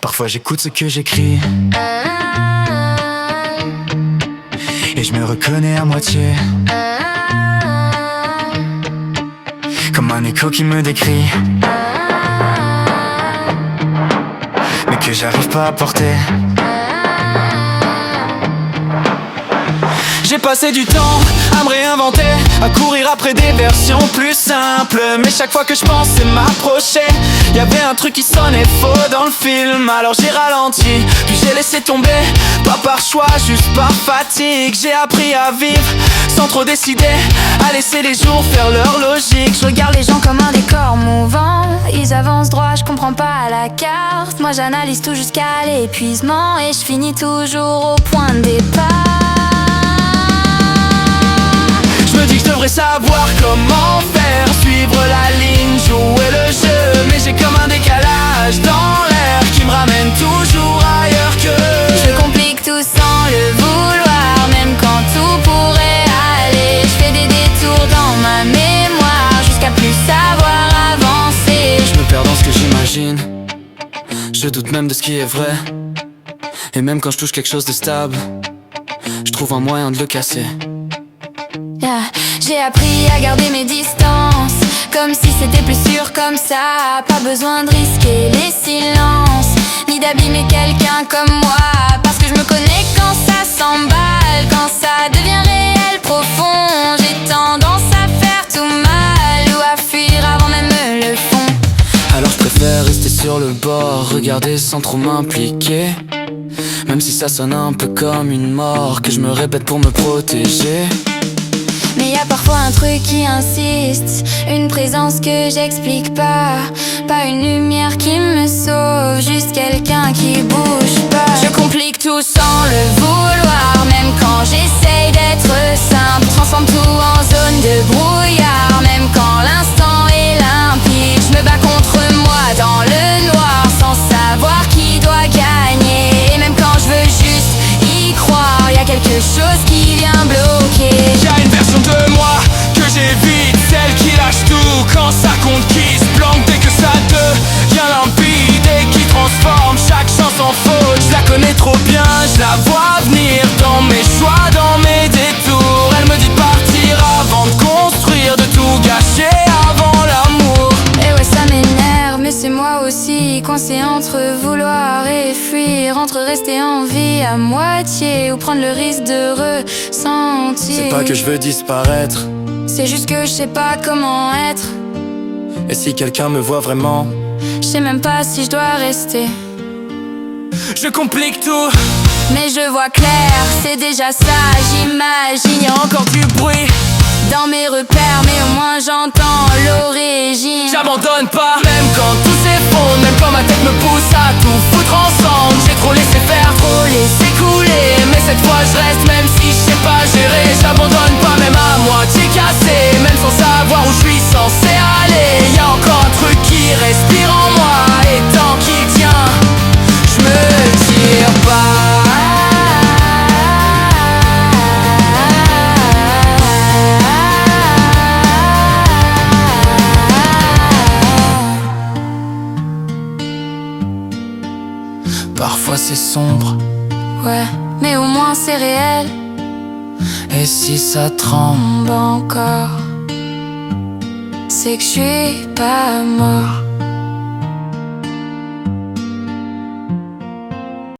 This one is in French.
Parfois j'écoute ce que j'écris et je me reconnais à moitié, comme un écho qui me décrit, mais que j'arrive pas à porter. J'ai passé du temps à me réinventer, à courir après des versions plus simples. Mais chaque fois que je pensais m'approcher, y'avait un truc qui sonnait faux dans le film. Alors j'ai ralenti, puis j'ai laissé tomber. Pas par choix, juste par fatigue. J'ai appris à vivre sans trop décider, à laisser les jours faire leur logique. Je regarde les gens comme un décor mouvant. Ils avancent droit, je comprends pas à la carte. Moi j'analyse tout jusqu'à l'épuisement, et je finis toujours au point de départ. Je me dis que je devrais savoir comment faire, suivre la ligne, jouer le jeu. Mais j'ai comme un décalage dans l'air qui me ramène toujours ailleurs que. Je complique tout sans le vouloir, même quand tout pourrait aller. Je fais des détours dans ma mémoire jusqu'à plus savoir avancer. Je me perds dans ce que j'imagine, je doute même de ce qui est vrai. Et même quand je touche quelque chose de stable, je trouve un moyen de le casser. J'ai appris à garder mes distances, comme si c'était plus sûr comme ça. Pas besoin de risquer les silences, ni d'abîmer quelqu'un comme moi. Parce que je me connais quand ça s'emballe, quand ça devient réel, profond. J'ai tendance à faire tout mal ou à fuir avant même le fond. Alors je préfère rester sur le bord, regarder sans trop m'impliquer. Même si ça sonne un peu comme une mort, que je me répète pour me protéger. Mais y a parfois un truc qui insiste, une présence que j'explique pas. Pas une lumière qui me sauve, juste quelqu'un qui bouge pas. Je complique tout sans le vouloir, même quand j'essaye d'être simple. Transforme tout en zone de brouillard, même quand l'instant est limpide. Je me bats contre moi dans le noir, sans savoir qui doit gagner. Et même quand je veux juste y croire, y a quelque chose qui vient bloquer. Y'a une version de moi que j'évite, celle qui lâche tout quand ça compte, qui se planque dès que ça devient limpide et qui transforme chaque chance en faute. Je la connais trop bien, je la vois venir dans mes choix, dans mes détours. Elle me dit de partir avant de construire, de tout gâcher avant l'amour. Et ouais, ça m'énerve, mais c'est moi aussi, coincé entre vouloir et fuir, entre rester en vie à moitié ou prendre le risque de ressentir. C'est pas que je veux disparaître, c'est juste que je sais pas comment être. et si quelqu'un me voit vraiment, Je sais même pas si je dois rester. je complique tout, Mais je vois clair, c'est déjà ça, j'imagine. y'a encore du bruit Dans mes repères, mais au moins j'entends l'origine. j'abandonne pas, même quand tout s'effondre, même quand ma tête me pousse à tout foutre ensemble. J'ai trop laissé faire, trop laissé couler, mais cette fois je reste, même si je sais pas gérer. J'abandonne pas, même à moitié cassé, même sans savoir où je suis censé aller. Y'a encore un truc qui respire en moi, et tant qu'il tient, je me tire pas. Parfois c'est sombre, Ouais, mais au moins c'est réel. et si ça tremble Encore, c'est que je suis pas mort.